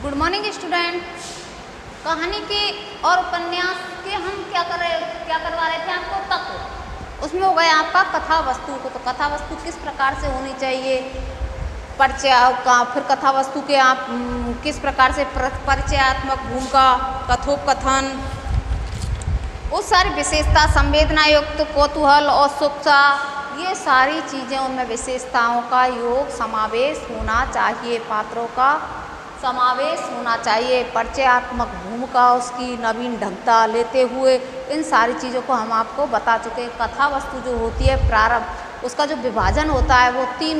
Good morning student. कहानी के और उपन्यास के हम क्या करवा रहे थे आपको तत्व। उसमें हो गया आपका कथा वस्तु को। तो कथा वस्तु किस प्रकार से होनी चाहिए, परिचय का, फिर कथा वस्तु के आप किस प्रकार से परिचयात्मक भूमिका, कथोपकथन, वो सारी विशेषता, संवेदना युक्त, कौतूहल और उत्सुकता, ये सारी चीज़ें उनमें विशेषताओं का योग समावेश होना चाहिए, पात्रों का समावेश होना चाहिए, परिचयात्मक भूमिका उसकी नवीन ढंगता लेते हुए, इन सारी चीज़ों को हम आपको बता चुके हैं। कथा वस्तु जो होती है, प्रारंभ, उसका जो विभाजन होता है वो 3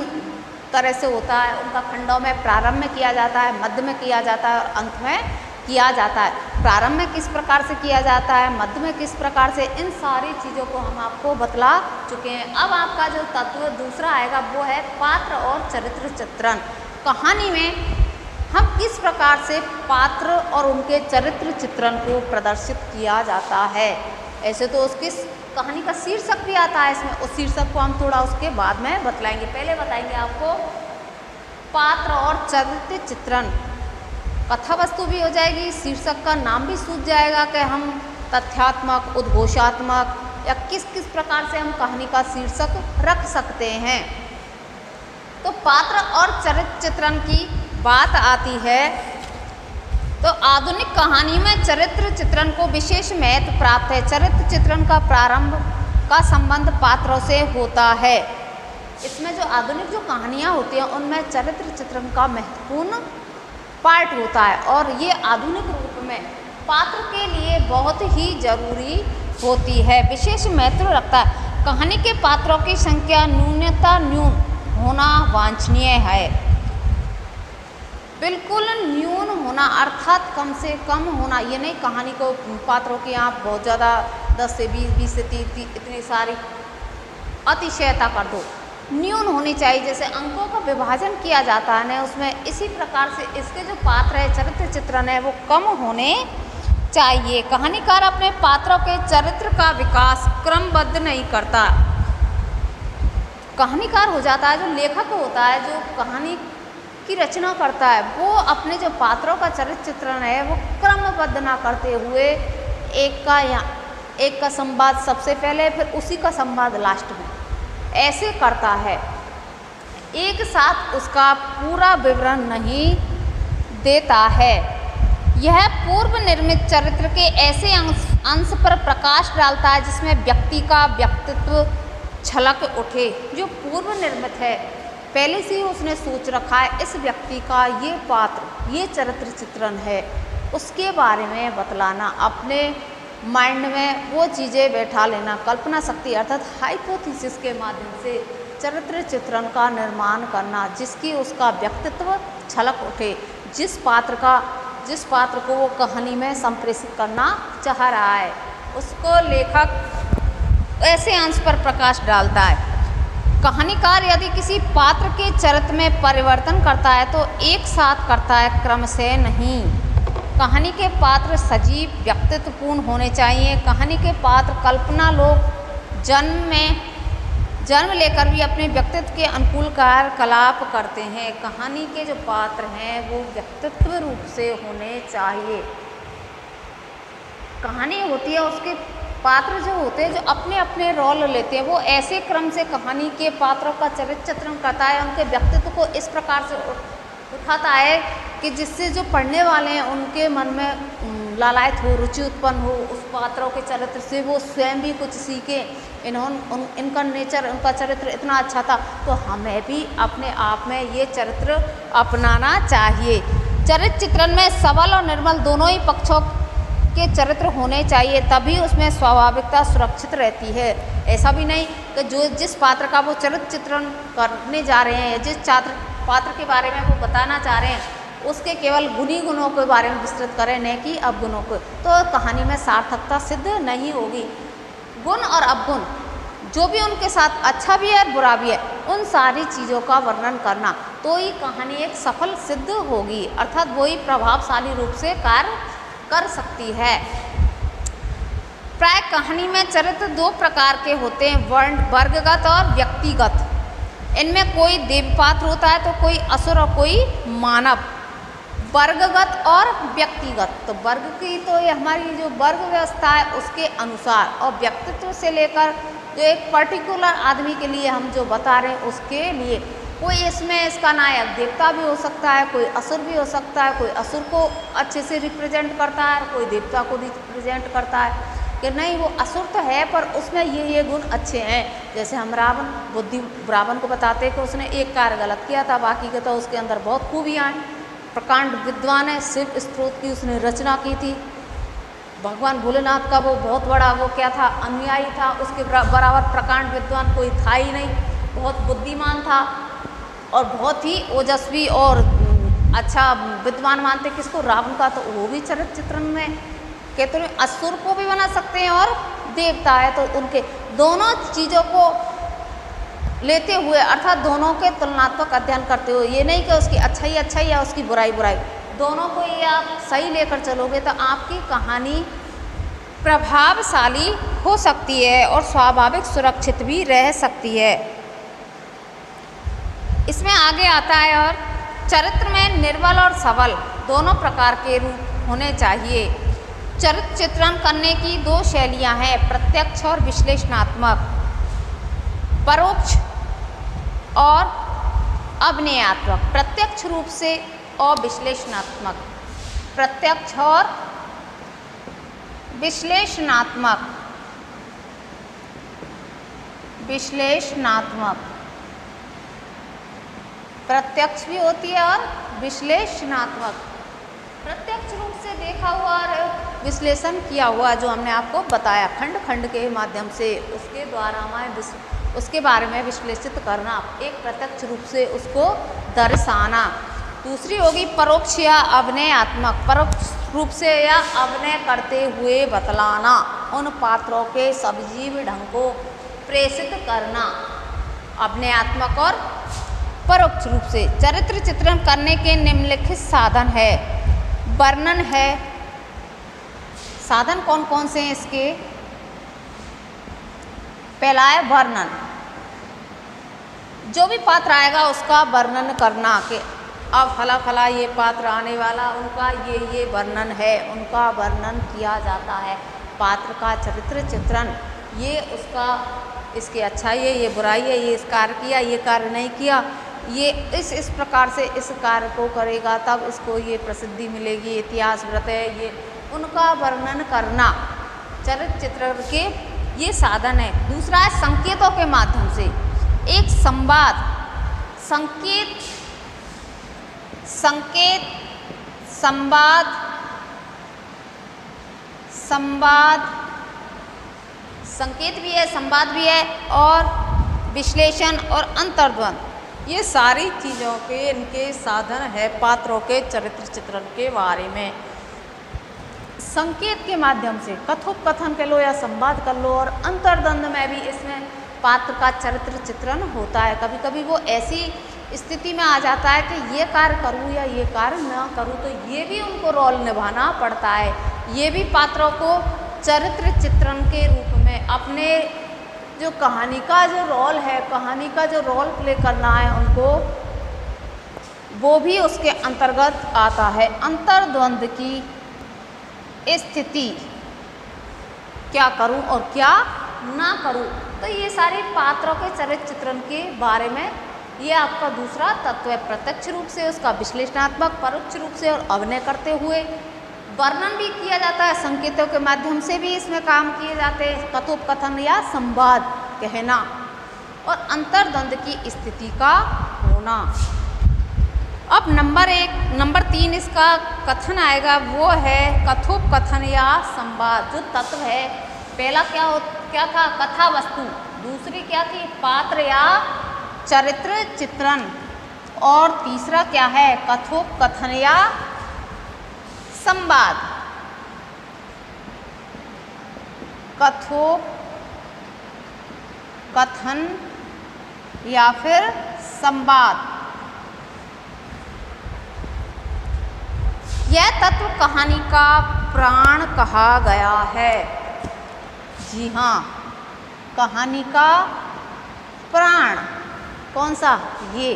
तरह से होता है। उनका खंडों में प्रारंभ में किया जाता है, मध्य में किया जाता है और अंत में किया जाता है। प्रारंभ में किस प्रकार से किया जाता है, मध्य में किस प्रकार से, इन सारी चीज़ों को हम आपको बतला चुके हैं। अब आपका जो तत्व दूसरा आएगा वो है पात्र और चरित्र चित्रण। कहानी में हम किस प्रकार से पात्र और उनके चरित्र चित्रण को प्रदर्शित किया जाता है। ऐसे तो उसकी कहानी का शीर्षक भी आता है इसमें, उस शीर्षक को हम थोड़ा उसके बाद में बतलाएंगे। पहले बताएंगे आपको पात्र और चरित्र चित्रण। कथा वस्तु भी हो जाएगी, शीर्षक का नाम भी सूझ जाएगा कि हम तथ्यात्मक, उद्घोषात्मक या किस किस प्रकार से हम कहानी का शीर्षक रख सकते हैं। तो पात्र और चरित्र चित्रण की बात आती है तो आधुनिक कहानी में चरित्र चित्रण को विशेष महत्व प्राप्त है। चरित्र चित्रण का प्रारंभ का संबंध पात्रों से होता है। इसमें जो आधुनिक जो कहानियाँ होती हैं उनमें चरित्र चित्रण का महत्वपूर्ण पार्ट होता है और ये आधुनिक रूप में पात्र के लिए बहुत ही जरूरी होती है, विशेष महत्व रखता है। कहानी के पात्रों की संख्या न्यून होना वांछनीय है। बिल्कुल न्यून होना अर्थात कम से कम होना, ये नहीं कहानी को पात्रों की आप बहुत ज़्यादा 10 से 20 से 30 इतनी सारी अतिशयता कर दो। न्यून होनी चाहिए। जैसे अंकों का विभाजन किया जाता है ना, उसमें इसी प्रकार से इसके जो पात्र है, चरित्र चित्रण है, वो कम होने चाहिए। कहानीकार अपने पात्रों के चरित्र का विकास क्रमबद्ध नहीं करता। कहानीकार हो जाता है, जो लेखक होता है, जो कहानी की रचना करता है, वो अपने जो पात्रों का चरित्र चित्रण है वो क्रमबद्ध ना करते हुए एक का संवाद सबसे पहले, फिर उसी का संवाद लास्ट में, ऐसे करता है। एक साथ उसका पूरा विवरण नहीं देता है। यह पूर्व निर्मित चरित्र के ऐसे अंश पर प्रकाश डालता है जिसमें व्यक्ति का व्यक्तित्व झलक उठे। जो पूर्व निर्मित है, पहले से ही उसने सोच रखा है इस व्यक्ति का ये पात्र, ये चरित्र चित्रण है, उसके बारे में बतलाना, अपने माइंड में वो चीज़ें बैठा लेना, कल्पना शक्ति अर्थात हाइपोथेसिस के माध्यम से चरित्र चित्रण का निर्माण करना, जिसकी उसका व्यक्तित्व झलक उठे, जिस पात्र को वो कहानी में संप्रेषित करना चाह रहा है, उसको लेखक ऐसे अंश पर प्रकाश डालता है। कहानीकार यदि किसी पात्र के चरित्र में परिवर्तन करता है तो एक साथ करता है, क्रम से नहीं। कहानी के पात्र सजीव व्यक्तित्वपूर्ण होने चाहिए। कहानी के पात्र कल्पना लोग जन्म लेकर भी अपने व्यक्तित्व के अनुकूल कार्यकलाप करते हैं। कहानी के जो पात्र हैं वो व्यक्तित्व रूप से होने चाहिए। कहानी होती है, उसके पात्र जो होते हैं, जो अपने अपने रोल लेते हैं, वो ऐसे क्रम से कहानी के पात्रों का चरित्र चित्रण करता है, उनके व्यक्तित्व को इस प्रकार से उठाता है कि जिससे जो पढ़ने वाले हैं उनके मन में लालायत हो, रुचि उत्पन्न हो उस पात्रों के चरित्र से, वो स्वयं भी कुछ सीखें। इनका नेचर, उनका चरित्र इतना अच्छा था तो हमें भी अपने आप में ये चरित्र अपनाना चाहिए। चरित्र चित्रण में सबल और निर्बल दोनों ही पक्षों के चरित्र होने चाहिए, तभी उसमें स्वाभाविकता सुरक्षित रहती है। ऐसा भी नहीं कि जिस पात्र का वो चरित्र चित्रण करने जा रहे हैं, जिस पात्र के बारे में वो बताना चाह रहे हैं, उसके केवल गुणी गुणों के बारे में विस्तृत करें, न कि अवगुणों को, तो कहानी में सार्थकता सिद्ध नहीं होगी। गुण और अवगुण जो भी उनके साथ अच्छा भी है और बुरा भी है, उन सारी चीज़ों का वर्णन करना, तो ही कहानी एक सफल सिद्ध होगी, अर्थात वही प्रभावशाली रूप से कार्य कर सकती है। प्राय कहानी में चरित्र 2 प्रकार के होते हैं, वर्गगत और व्यक्तिगत। इनमें कोई देव पात्र होता है तो कोई असुर और कोई मानव। वर्गगत और व्यक्तिगत। तो वर्ग की तो ये हमारी जो वर्ग व्यवस्था है उसके अनुसार, और व्यक्तित्व से लेकर जो एक पर्टिकुलर आदमी के लिए हम जो बता रहे हैं उसके लिए, कोई इसमें इसका नायक देवता भी हो सकता है, कोई असुर भी हो सकता है, कोई असुर को अच्छे से रिप्रेजेंट करता है, कोई देवता को रिप्रेजेंट करता है कि नहीं वो असुर तो है पर उसमें ये गुण अच्छे हैं। जैसे हम रावण को बताते हैं कि उसने एक कार्य गलत किया था, बाकी के तो उसके अंदर बहुत खूबियाँ हैं। प्रकांड विद्वान है, शिव स्त्रोत की उसने रचना की थी। भगवान भोलेनाथ का वो बहुत बड़ा वो क्या था, अनुयायी था, उसके बराबर प्रकांड विद्वान कोई था ही नहीं। बहुत बुद्धिमान था और बहुत ही ओजस्वी और अच्छा विद्वान मानते किसको, रावण का। तो वो भी चरित्र चित्रण में कहते हैं असुर को भी बना सकते हैं और देवता है, तो उनके दोनों चीज़ों को लेते हुए अर्थात दोनों के तुलनात्मक अध्ययन करते हुए, ये नहीं कि उसकी अच्छाई या उसकी बुराई, दोनों को ये आप सही लेकर चलोगे तो आपकी कहानी प्रभावशाली हो सकती है और स्वाभाविक सुरक्षित भी रह सकती है। इसमें आगे आता है और चरित्र में निर्बल और सबल दोनों प्रकार के रूप होने चाहिए। चरित्र चित्रण करने की दो शैलियां हैं, प्रत्यक्ष और विश्लेषणात्मक, परोक्ष और अभिनयात्मक। प्रत्यक्ष रूप से और विश्लेषणात्मक, प्रत्यक्ष और विश्लेषणात्मक, प्रत्यक्ष भी होती है और विश्लेषणात्मक। प्रत्यक्ष रूप से देखा हुआ और विश्लेषण किया हुआ जो हमने आपको बताया खंड खंड के माध्यम से, उसके द्वारा हमें उसके बारे में विश्लेषित करना, एक प्रत्यक्ष रूप से उसको दर्शाना। दूसरी होगी परोक्ष या अभिनयात्मक, परोक्ष रूप से या अभिनय करते हुए बतलाना, उन पात्रों के सजीव ढंग को प्रेषित करना। अभिनयात्मक और परोक्ष रूप से चरित्र चित्रण करने के निम्नलिखित साधन है। वर्णन है, साधन कौन कौन से हैं इसके, पहला है वर्णन, जो भी पात्र आएगा उसका वर्णन करना कि अब फला फला ये पात्र आने वाला, उनका ये वर्णन है, उनका वर्णन किया जाता है। पात्र का चरित्र चित्रण, ये उसका, इसकी अच्छाई है, ये बुराई है, ये इस कार्य किया, ये कार्य नहीं किया, ये इस प्रकार से इस कार्य को करेगा तब इसको ये प्रसिद्धि मिलेगी, इतिहास व्रत है, ये उनका वर्णन करना चरित्र चित्रण के ये साधन है। दूसरा है संकेतों के माध्यम से, एक संवाद, संकेत भी है, संवाद भी है, और विश्लेषण और अंतर्द्वंद, ये सारी चीज़ों के इनके साधन है पात्रों के चरित्र चित्रण के बारे में। संकेत के माध्यम से कथोपकथन कर लो या संवाद कर लो, और अंतर्द्वंद में भी इसमें पात्र का चरित्र चित्रण होता है। कभी कभी वो ऐसी स्थिति में आ जाता है कि ये कार्य करूँ या ये कार्य ना करूँ, तो ये भी उनको रोल निभाना पड़ता है। ये भी पात्रों को चरित्र चित्रण के रूप में अपने जो कहानी का जो रोल है, कहानी का जो रोल प्ले करना है उनको, वो भी उसके अंतर्गत आता है। अंतर्द्वंद की स्थिति, क्या करूं और क्या ना करूं, तो ये सारे पात्रों के चरित्र चित्रण के बारे में ये आपका दूसरा तत्व है। प्रत्यक्ष रूप से उसका विश्लेषणात्मक, परोक्ष रूप से और अभिनय करते हुए वर्णन भी किया जाता है, संकेतों के माध्यम से भी इसमें काम किए जाते हैं, कथोपकथन या संवाद कहना, और अंतर्द्वंद की स्थिति का होना। अब नंबर 3 इसका कथन आएगा, वो है कथोपकथन या संवाद। जो तत्व है, पहला क्या था, कथा वस्तु, दूसरी क्या थी, पात्र या चरित्र चित्रण, और तीसरा क्या है, कथोपकथन या संवाद। कथोपकथन या फिर संवाद, यह तत्व कहानी का प्राण कहा गया है। जी हाँ, कहानी का प्राण कौन सा, ये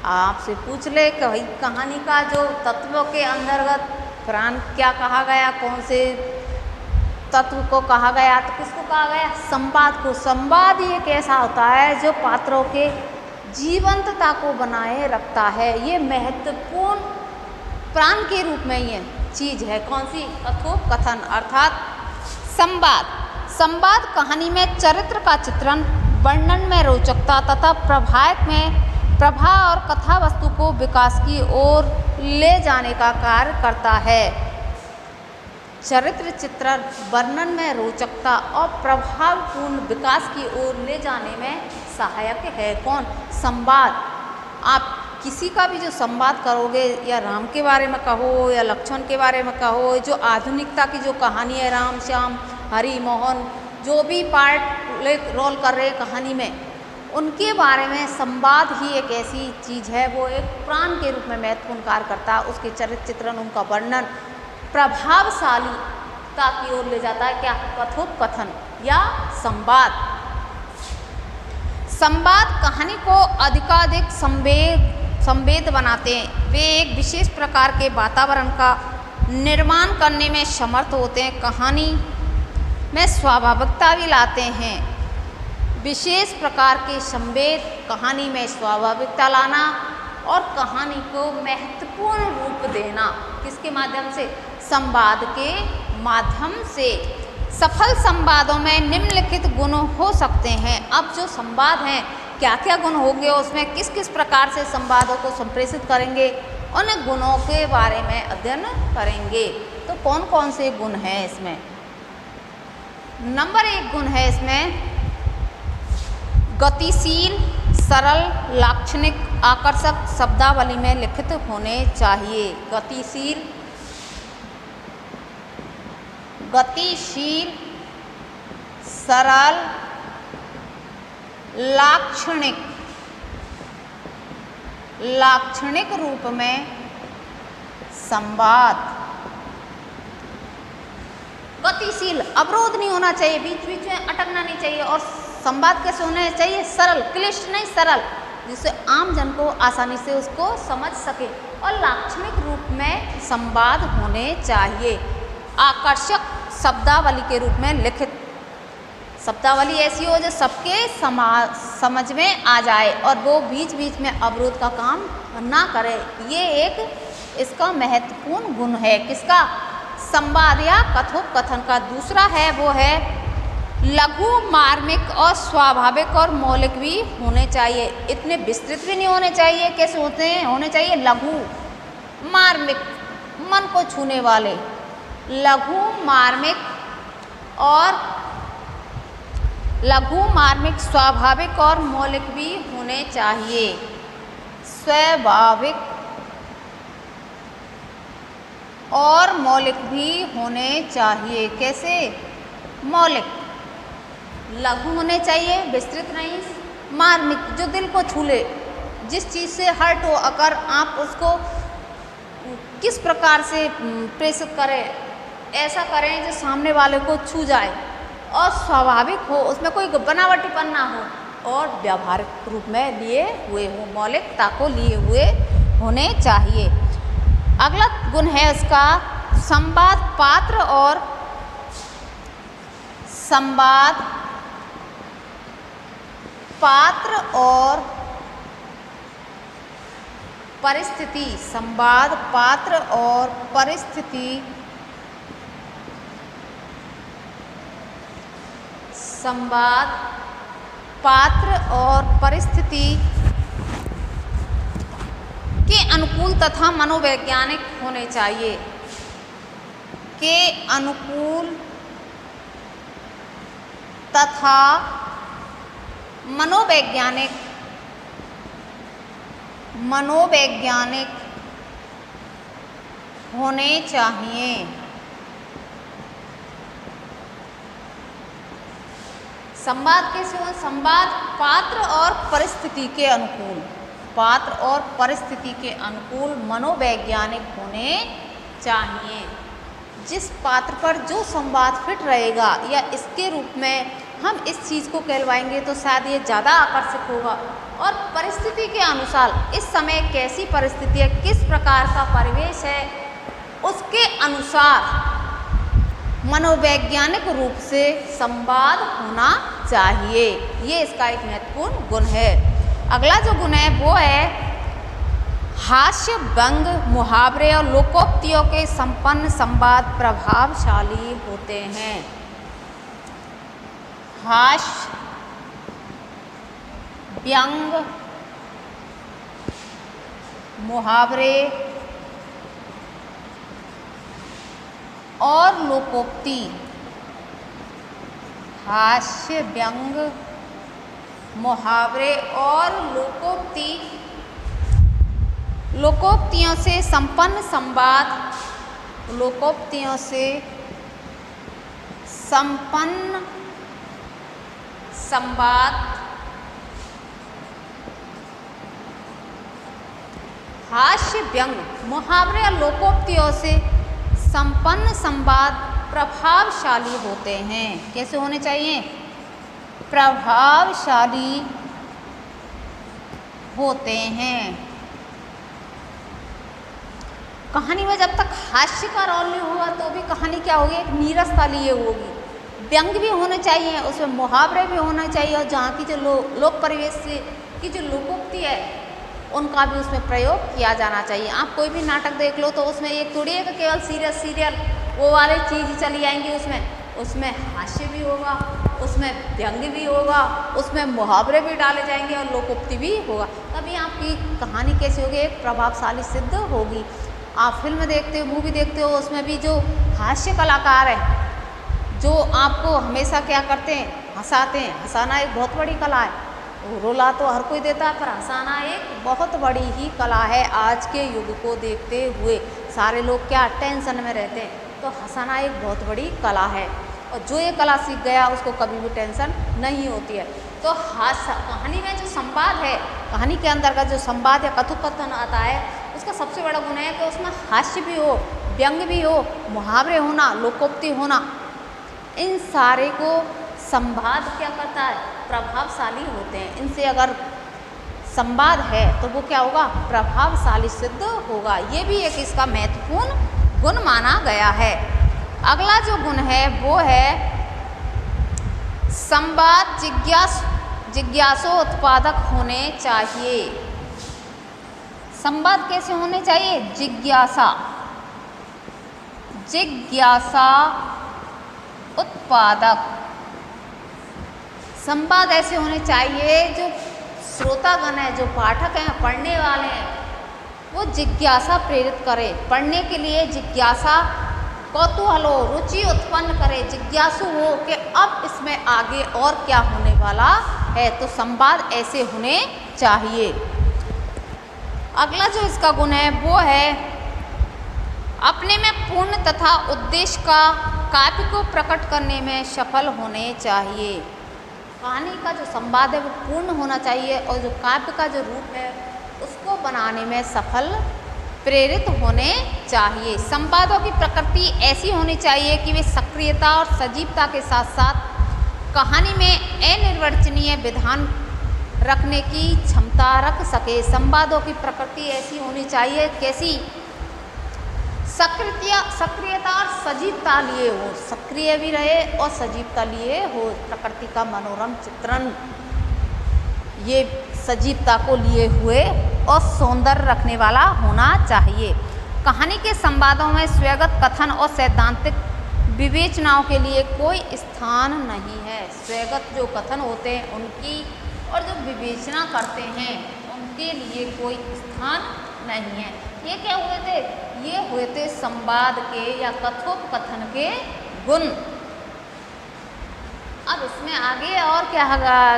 आपसे पूछ ले कि भाई कहानी का जो तत्वों के अंतर्गत प्राण क्या कहा गया, कौन से तत्व को कहा गया, तो किसको कहा गया, संवाद को। संवाद ही एक ऐसा होता है जो पात्रों के जीवंतता को बनाए रखता है। ये महत्वपूर्ण प्राण के रूप में ये चीज है। कौन सी, कथोपकथन अर्थात संवाद। संवाद कहानी में चरित्र का चित्रण, वर्णन में रोचकता तथा प्रभाव और कथा वस्तु को विकास की ओर ले जाने का कार्य करता है। चरित्र चित्रण, वर्णन में रोचकता और प्रभावपूर्ण विकास की ओर ले जाने में सहायक है। कौन, संवाद। आप किसी का भी जो संवाद करोगे, या राम के बारे में कहो या लक्ष्मण के बारे में कहो, जो आधुनिकता की जो कहानी है, राम श्याम हरि मोहन जो भी पार्ट रोल कर रहे कहानी में, उनके बारे में संवाद ही एक ऐसी चीज़ है, वो एक प्राण के रूप में महत्वपूर्ण कार्य करता है। उसके चरित्र चित्रण, उनका वर्णन प्रभावशालीता की ओर ले जाता है। क्या, कथोपकथन या संवाद। संवाद कहानी को अधिकाधिक संवेद बनाते हैं। वे एक विशेष प्रकार के वातावरण का निर्माण करने में समर्थ होते हैं। कहानी में स्वाभाविकता भी लाते हैं। विशेष प्रकार के संवेद, कहानी में स्वाभाविकता लाना और कहानी को महत्वपूर्ण रूप देना, किसके माध्यम से, संवाद के माध्यम से। सफल संवादों में निम्नलिखित गुण हो सकते हैं। अब जो संवाद हैं, क्या क्या गुण होंगे, उसमें किस किस प्रकार से संवादों को संप्रेषित करेंगे, उन गुणों के बारे में अध्ययन करेंगे। तो कौन कौन से गुण हैं इसमें। नंबर 1 गुण है इसमें गतिशील, सरल, लाक्षणिक, आकर्षक शब्दावली में लिखित होने चाहिए। गतिशील, सरल, लाक्षणिक रूप में संवाद। गतिशील, अवरोध नहीं होना चाहिए, बीच बीच में अटकना नहीं चाहिए। और संवाद कैसे होना चाहिए, सरल, क्लिष्ट नहीं, सरल, जिससे आम जन को आसानी से उसको समझ सके। और लाक्षणिक रूप में संवाद होने चाहिए। आकर्षक शब्दावली के रूप में लिखित। शब्दावली ऐसी हो जो सबके समझ में आ जाए और वो बीच बीच में अवरोध का काम ना करे। ये एक इसका महत्वपूर्ण गुण है। किसका, संवाद या कथोपकथन का। दूसरा है वो है लघु, मार्मिक और स्वाभाविक और मौलिक भी होने चाहिए। इतने विस्तृत भी नहीं होने चाहिए। कैसे होते हैं, होने चाहिए लघु, मार्मिक, मन को छूने वाले। लघु, मार्मिक, स्वाभाविक और मौलिक भी होने चाहिए। स्वाभाविक और मौलिक भी होने चाहिए। कैसे, मौलिक, लघु होने चाहिए, विस्तृत नहीं। मार्मिक, जो दिल को छू ले, जिस चीज़ से हर्ट हो, अगर आप उसको किस प्रकार से प्रेषित करें, ऐसा करें जो सामने वाले को छू जाए। और स्वाभाविक हो, उसमें कोई बनावटीपन ना हो और व्यावहारिक रूप में लिए हुए हो, मौलिकता को लिए हुए होने चाहिए। अगला गुण है उसका संवाद पात्र और परिस्थिति। संवाद, पात्र और परिस्थिति। संवाद, पात्र और परिस्थिति के अनुकूल तथा मनोवैज्ञानिक होने चाहिए। के अनुकूल तथा मनोवैज्ञानिक होने चाहिए। संवाद कैसे हो, संवाद पात्र और परिस्थिति के अनुकूल, पात्र और परिस्थिति के अनुकूल मनोवैज्ञानिक होने चाहिए। जिस पात्र पर जो संवाद फिट रहेगा या इसके रूप में हम इस चीज़ को कहलवाएंगे तो शायद ये ज़्यादा आकर्षक होगा। और परिस्थिति के अनुसार इस समय कैसी परिस्थिति है, किस प्रकार का परिवेश है, उसके अनुसार मनोवैज्ञानिक रूप से संवाद होना चाहिए। ये इसका एक महत्वपूर्ण गुण है। अगला जो गुण है वो है हास्य, व्यंग, मुहावरे और लोकोक्तियों के संपन्न संवाद प्रभावशाली होते हैं। हास्य, व्यंग, मुहावरे और लोकोक्ति। हास्य, व्यंग, मुहावरे और लोकोक्ति, लोकोक्तियों से संपन्न संवाद, लोकोक्तियों से संपन्न संवाद, हास्य, व्यंग, मुहावरे और लोकोक्तियों से संपन्न संवाद प्रभावशाली होते हैं। कैसे होने चाहिए? प्रभावशाली होते हैं। कहानी में जब तक हास्य का रोल नहीं होगा तो भी कहानी क्या होगी, एक नीरसता लिए होगी। व्यंग भी होने चाहिए, उसमें मुहावरे भी होने चाहिए, और जहाँ की जो लोक परिवेश की जो लोकोक्ति है उनका भी उसमें प्रयोग किया जाना चाहिए। आप कोई भी नाटक देख लो तो उसमें एक थोड़ी है कि केवल सीरियल वो वाली चीज़ चली जाएंगी, उसमें हास्य भी होगा, उसमें व्यंग भी होगा, उसमें मुहावरे भी डाले जाएंगे और लोकोक्ति भी होगा। तभी आपकी कहानी कैसी होगी, एक प्रभावशाली सिद्ध होगी। आप फिल्म देखते हो, मूवी देखते हो, उसमें भी जो हास्य कलाकार है जो आपको हमेशा क्या करते हैं, हंसाते हैं। हंसाना एक बहुत बड़ी कला है। रुला तो हर कोई देता है, पर हंसाना एक बहुत बड़ी ही कला है। आज के युग को देखते हुए सारे लोग क्या टेंशन में रहते हैं, तो हंसाना एक बहुत बड़ी कला है, और जो ये कला सीख गया उसको कभी भी टेंशन नहीं होती है। तो कहानी में जो संवाद है, कहानी के अंदर का जो संवाद या कथोपकथन आता है, उसका सबसे बड़ा गुण है कि उसमें हास्य भी हो, व्यंग भी हो, मुहावरे होना, लोकोक्ति होना, इन सारे को संवाद क्या करता है, प्रभावशाली होते हैं। इनसे अगर संवाद है तो वो क्या होगा, प्रभावशाली सिद्ध होगा। ये भी एक इसका महत्वपूर्ण गुण माना गया है। अगला जो गुण है वो है संवाद जिज्ञासोत्पादक होने चाहिए। संवाद कैसे होने चाहिए, जिज्ञासा उत्पादक। संवाद ऐसे होने चाहिए जो श्रोतागण है, जो पाठक हैं, पढ़ने वाले हैं, वो जिज्ञासा प्रेरित करे, पढ़ने के लिए जिज्ञासा, कौतूहल हो, रुचि उत्पन्न करे, जिज्ञासु हो कि अब इसमें आगे और क्या होने वाला है। तो संवाद ऐसे होने चाहिए। अगला जो इसका गुण है वो है अपने में पूर्ण तथा उद्देश्य का काव्य को प्रकट करने में सफल होने चाहिए। कहानी का जो संवाद है वो पूर्ण होना चाहिए, और जो काव्य का जो रूप है उसको बनाने में सफल प्रेरित होने चाहिए। संवादों की प्रकृति ऐसी होनी चाहिए कि वे सक्रियता और सजीवता के साथ साथ कहानी में अनिर्वचनीय विधान रखने की क्षमता रख सके। संवादों की प्रकृति ऐसी होनी चाहिए, कैसी, सक्रियता और सजीवता लिए हो, सक्रिय भी रहे और सजीवता लिए हो। प्रकृति का मनोरम चित्रण ये सजीवता को लिए हुए और सौंदर्य रखने वाला होना चाहिए। कहानी के संवादों में स्वैगत कथन और सैद्धांतिक विवेचनाओं के लिए कोई स्थान नहीं है। स्वैगत जो कथन होते हैं उनकी और जो विवेचना करते हैं उनके लिए कोई स्थान नहीं है। ये क्या हुए थे, ये हुए थे संवाद के या कथोपकथन के गुण। अब इसमें आगे और क्या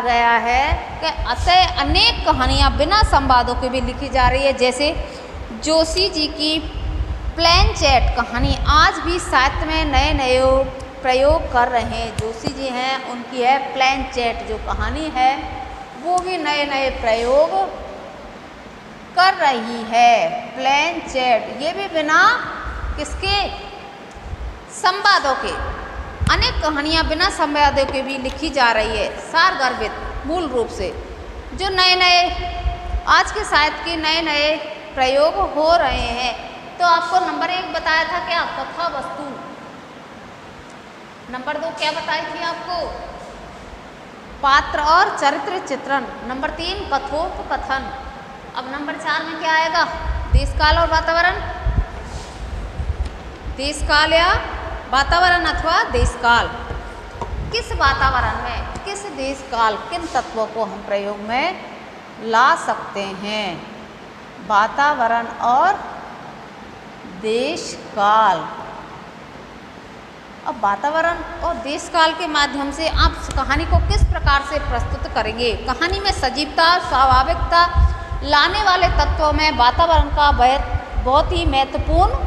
गया है कि अतः अनेक कहानियाँ बिना संवादों के भी लिखी जा रही है। जैसे जोशी जी की प्लेन चैट कहानी आज भी साहित्य में नए नए प्रयोग कर रहे हैं। जोशी जी हैं, उनकी है प्लेन चैट जो कहानी है वो भी नए नए प्रयोग कर रही है। प्लेन चैट ये भी बिना किसके, संवादों के, अनेक कहानियाँ बिना संवादों के भी लिखी जा रही है, सारगर्भित मूल रूप से। जो नए नए आज के साहित्य के नए नए प्रयोग हो रहे हैं। तो आपको नंबर 1 बताया था क्या, कथा वस्तु। नंबर 2 क्या बताई थी आपको, पात्र और चरित्र चित्रण। नंबर 3 कथोपकथन। अब नंबर 4 में क्या आएगा, देश काल और वातावरण। देश काल या वातावरण अथवा देश काल। किस वातावरण में, किस देश काल, किन तत्वों को हम प्रयोग में ला सकते हैं, वातावरण और देश काल। अब वातावरण और देश काल के माध्यम से आप कहानी को किस प्रकार से प्रस्तुत करेंगे। कहानी में सजीवता, स्वाभाविकता लाने वाले तत्वों में वातावरण का बहुत ही महत्वपूर्ण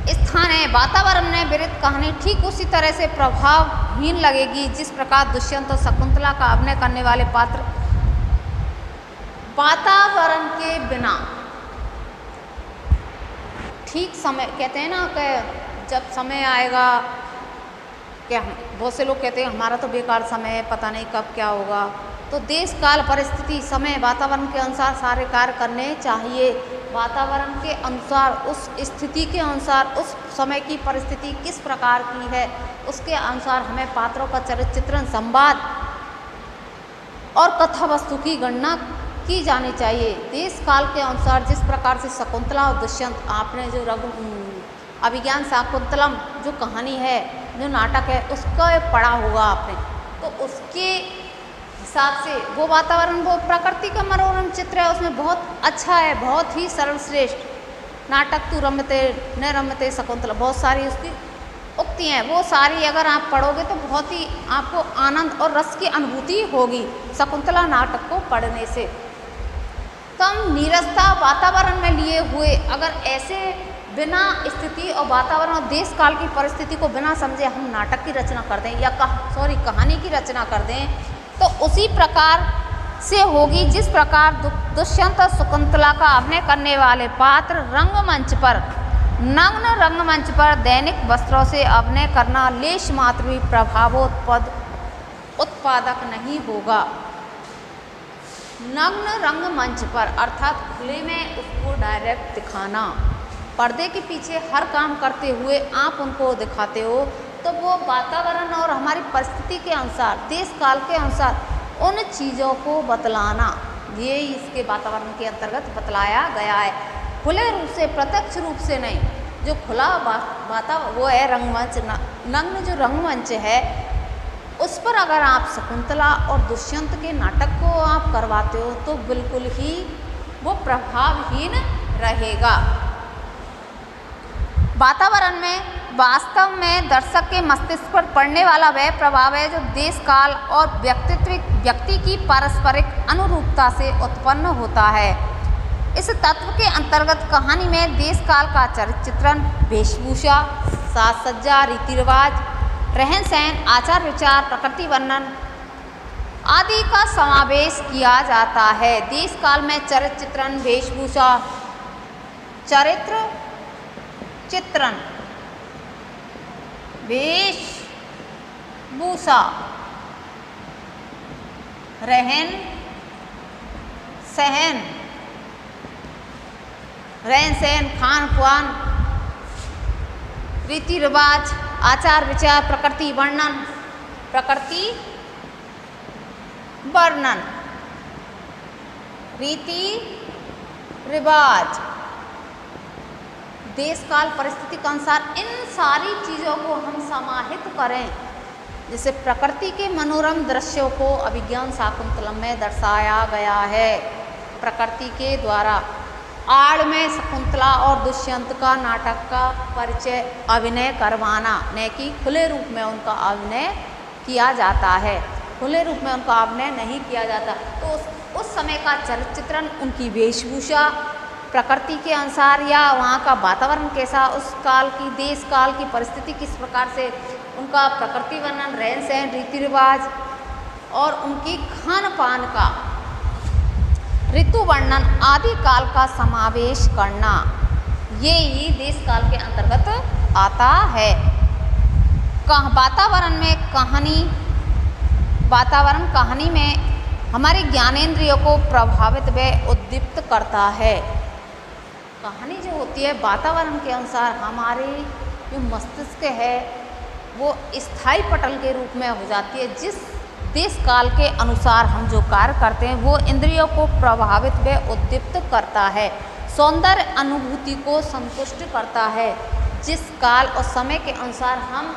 स्थान है। वातावरण में विरहित कहानी ठीक उसी तरह से प्रभावहीन लगेगी जिस प्रकार दुष्यंत और शकुंतला का अभिनय करने वाले पात्र वातावरण के बिना ठीक समय, कहते हैं ना कि जब समय आएगा, क्या बहुत से लोग कहते हैं हमारा तो बेकार समय है, पता नहीं कब क्या होगा। तो देश काल परिस्थिति समय वातावरण के अनुसार सारे कार्य करने चाहिए। वातावरण के अनुसार, उस स्थिति के अनुसार, उस समय की परिस्थिति किस प्रकार की है उसके अनुसार हमें पात्रों का चरित्र चित्रण, संवाद और कथा वस्तु की गणना की जानी चाहिए। देश काल के अनुसार जिस प्रकार से शकुंतला और दुष्यंत, आपने जो अभिज्ञान शाकुंतलम जो कहानी है, जो नाटक है, उसका पढ़ा होगा आपने, तो उसके हिसाब से वो वातावरण, वो प्रकृति का मनोरम चित्र है, उसमें बहुत अच्छा है, बहुत ही सर्वश्रेष्ठ नाटक। तू रमते न रमते शकुंतला, बहुत सारी उसकी उक्ति हैं, वो सारी अगर आप पढ़ोगे तो बहुत ही आपको आनंद और रस की अनुभूति होगी शकुंतला नाटक को पढ़ने से। तो हम नीरसता वातावरण में लिए हुए अगर ऐसे बिना स्थिति और वातावरण और देश काल की परिस्थिति को बिना समझे हम नाटक की रचना कर दें या कहानी की रचना कर दें, तो उसी प्रकार से होगी जिस प्रकार दुष्यंत और शकुंतला का अभिनय करने वाले पात्र रंगमंच पर, नग्न रंगमंच पर दैनिक वस्त्रों से अभिनय करना लेश मात्र भी उत्पादक नहीं होगा। नग्न रंगमंच पर अर्थात खुले में उसको डायरेक्ट दिखाना, पर्दे के पीछे हर काम करते हुए आप उनको दिखाते हो, तो वो वातावरण और हमारी परिस्थिति के अनुसार, देश काल के अनुसार उन चीज़ों को बतलाना, ये इसके वातावरण के अंतर्गत बतलाया गया है। खुले रूप से, प्रत्यक्ष रूप से नहीं। जो खुला वातावरण वो है रंगमंच, नग्न जो रंगमंच है उस पर अगर आप शकुंतला और दुष्यंत के नाटक को आप करवाते हो तो बिल्कुल ही वो प्रभावहीन रहेगा। वातावरण में वास्तव में दर्शक के मस्तिष्क पर पड़ने वाला वह प्रभाव है जो देश काल और व्यक्ति की पारस्परिक अनुरूपता से उत्पन्न होता है। इस तत्व के अंतर्गत कहानी में देश काल का चरित्र चित्रण, वेशभूषा, साज सज्जा, रीति रिवाज, रहन सहन, आचार विचार, प्रकृति वर्णन आदि का समावेश किया जाता है। देश काल में चरित्र चित्रण, वेशभूषा, चरित्र चित्रण, वेशभूषा, रहन सहन, खान पान, रीति रिवाज, आचार विचार, प्रकृति वर्णन, रीति रिवाज, देश काल परिस्थिति के अनुसार इन सारी चीज़ों को हम समाहित करें। जैसे प्रकृति के मनोरम दृश्यों को अभिज्ञान शाकुंतलम में दर्शाया गया है। प्रकृति के द्वारा आड़ में शकुंतला और दुष्यंत का नाटक का परिचय, अभिनय करवाना, न कि खुले रूप में उनका अभिनय किया जाता है। खुले रूप में उनका अभिनय नहीं किया जाता। तो उस समय का चरित्र चित्रण, उनकी वेशभूषा प्रकृति के अनुसार या वहाँ का वातावरण कैसा, उस काल की, देश काल की परिस्थिति किस प्रकार से, उनका प्रकृति वर्णन, रहन सहन, रीति रिवाज और उनकी खान पान का, ऋतु वर्णन आदि काल का समावेश करना, ये ही देश काल के अंतर्गत आता है। वातावरण कहानी में हमारे ज्ञानेंद्रियों को प्रभावित व उद्दीप्त करता है। कहानी जो होती है वातावरण के अनुसार हमारे जो मस्तिष्क है वो स्थायी पटल के रूप में हो जाती है। जिस देश काल के अनुसार हम जो कार्य करते हैं वो इंद्रियों को प्रभावित व उद्दीप्त करता है, सौंदर्य अनुभूति को संतुष्ट करता है। जिस काल और समय के अनुसार हम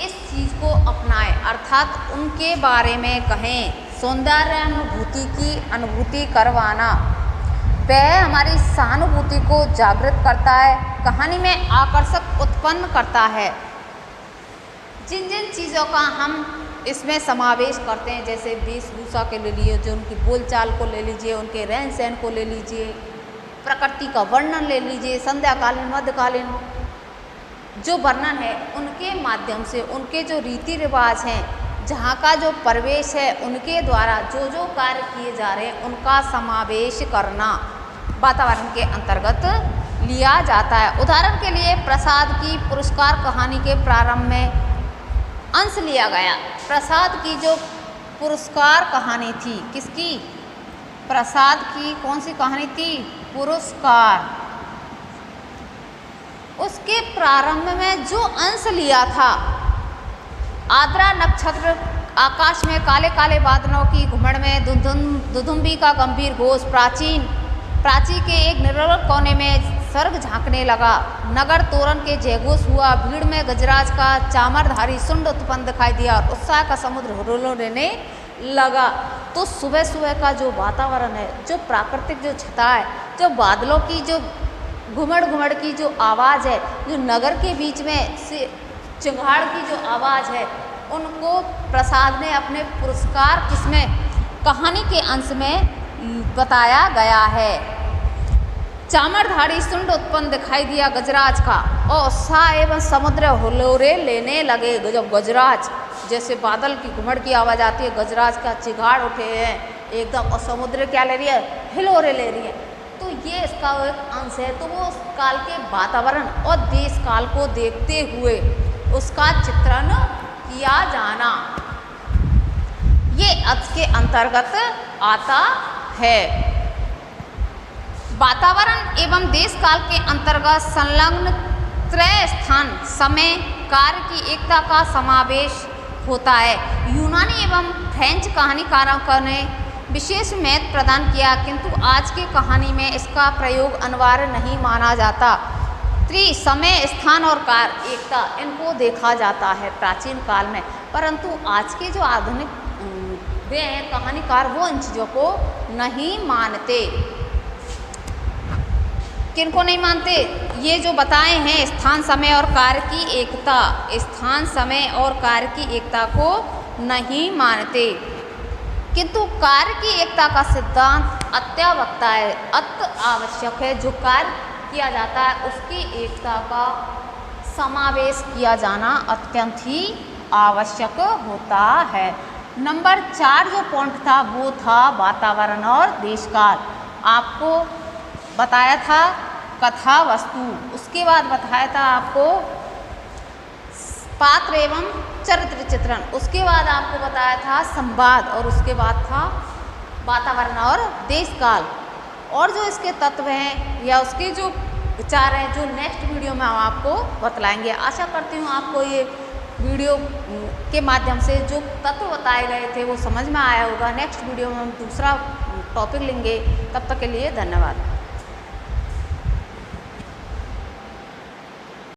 इस चीज़ को अपनाएं अर्थात उनके बारे में कहें, सौंदर्य अनुभूति की अनुभूति करवाना, वह हमारी सहानुभूति को जागृत करता है, कहानी में आकर्षक उत्पन्न करता है। जिन जिन चीज़ों का हम इसमें समावेश करते हैं, जैसे वेशभूषा के ले लीजिए, जो उनकी बोलचाल को ले लीजिए, उनके रहन सहन को ले लीजिए, प्रकृति का वर्णन ले लीजिए, संध्याकालीन मध्यकालीन जो वर्णन है उनके माध्यम से, उनके जो रीति रिवाज हैं, जहाँ का जो परिवेश है, उनके द्वारा जो जो कार्य किए जा रहे हैं उनका समावेश करना वातावरण के अंतर्गत लिया जाता है। उदाहरण के लिए प्रसाद की पुरस्कार कहानी के प्रारंभ में अंश लिया गया। प्रसाद की जो पुरस्कार कहानी थी, किसकी? प्रसाद की कौन सी कहानी थी? पुरस्कार। उसके प्रारंभ में जो अंश लिया था, आद्रा नक्षत्र, आकाश में काले काले बादलों की घुमड़ में दुदुम्बी का गंभीर घोष, प्राची के एक निर्मल कोने में स्वर्ग झांकने लगा, नगर तोरण के जयघोष हुआ, भीड़ में गजराज का चामरधारी सुंड उत्पन्न दिखाई दिया और उत्साह का समुद्र हुरहुरने लगा। तो सुबह सुबह का जो वातावरण है, जो प्राकृतिक जो छटा है, जो बादलों की जो घुमड़ की जो आवाज़ है, जो नगर के बीच में से चिंगाड़ की जो आवाज़ है, उनको प्रसाद ने अपने पुरस्कार किसमें? कहानी के अंश में बताया गया है। चामरधारी सुंड उत्पन्न दिखाई दिया गजराज का और उत्साह एवं समुद्र हुलोरे लेने लगे। जब गजराज जैसे बादल की घुमड़ की आवाज़ आती है, गजराज का चिंगाड़ उठे हैं एकदम, और समुद्र क्या ले रही है? हिलोरे ले रही है। तो ये इसका एक अंश है। तो वो उस काल के वातावरण और देश काल को देखते हुए उसका चित्रण किया जाना, ये अर्थ के अंतर्गत आता है। वातावरण एवं देश काल के अंतर्गत संलग्न त्रय स्थान, समय, कार्य की एकता का समावेश होता है। यूनानी एवं फ्रेंच कहानीकारों ने विशेष महत्व प्रदान किया, किंतु आज की कहानी में इसका प्रयोग अनिवार्य नहीं माना जाता। समय, स्थान और कार्य एकता, इनको देखा जाता है प्राचीन काल में, परंतु आज के जो आधुनिक वे हैं कहानीकार, वो इन चीज़ों को नहीं मानते। किनको नहीं मानते? ये जो बताए हैं स्थान, समय और कार्य की एकता, स्थान, समय और कार्य की एकता को नहीं मानते, किंतु कार्य की एकता का सिद्धांत अत्यावश्यकता है, अति आवश्यक है। जो कार्य किया जाता है उसकी एकता का समावेश किया जाना अत्यंत ही आवश्यक होता है। नंबर 4 जो पॉइंट था वो था वातावरण और देशकाल। आपको बताया था कथा वस्तु, उसके बाद बताया था आपको पात्र एवं चरित्र चित्रण, उसके बाद आपको बताया था संवाद, और उसके बाद था वातावरण और देशकाल। और जो इसके तत्व हैं या उसके जो विचार हैं, जो नेक्स्ट वीडियो में हम आपको बतलाएंगे। आशा करती हूँ आपको ये वीडियो के माध्यम से जो तत्व बताए गए थे वो समझ में आया होगा। नेक्स्ट वीडियो में हम दूसरा टॉपिक लेंगे। तब तक के लिए धन्यवाद।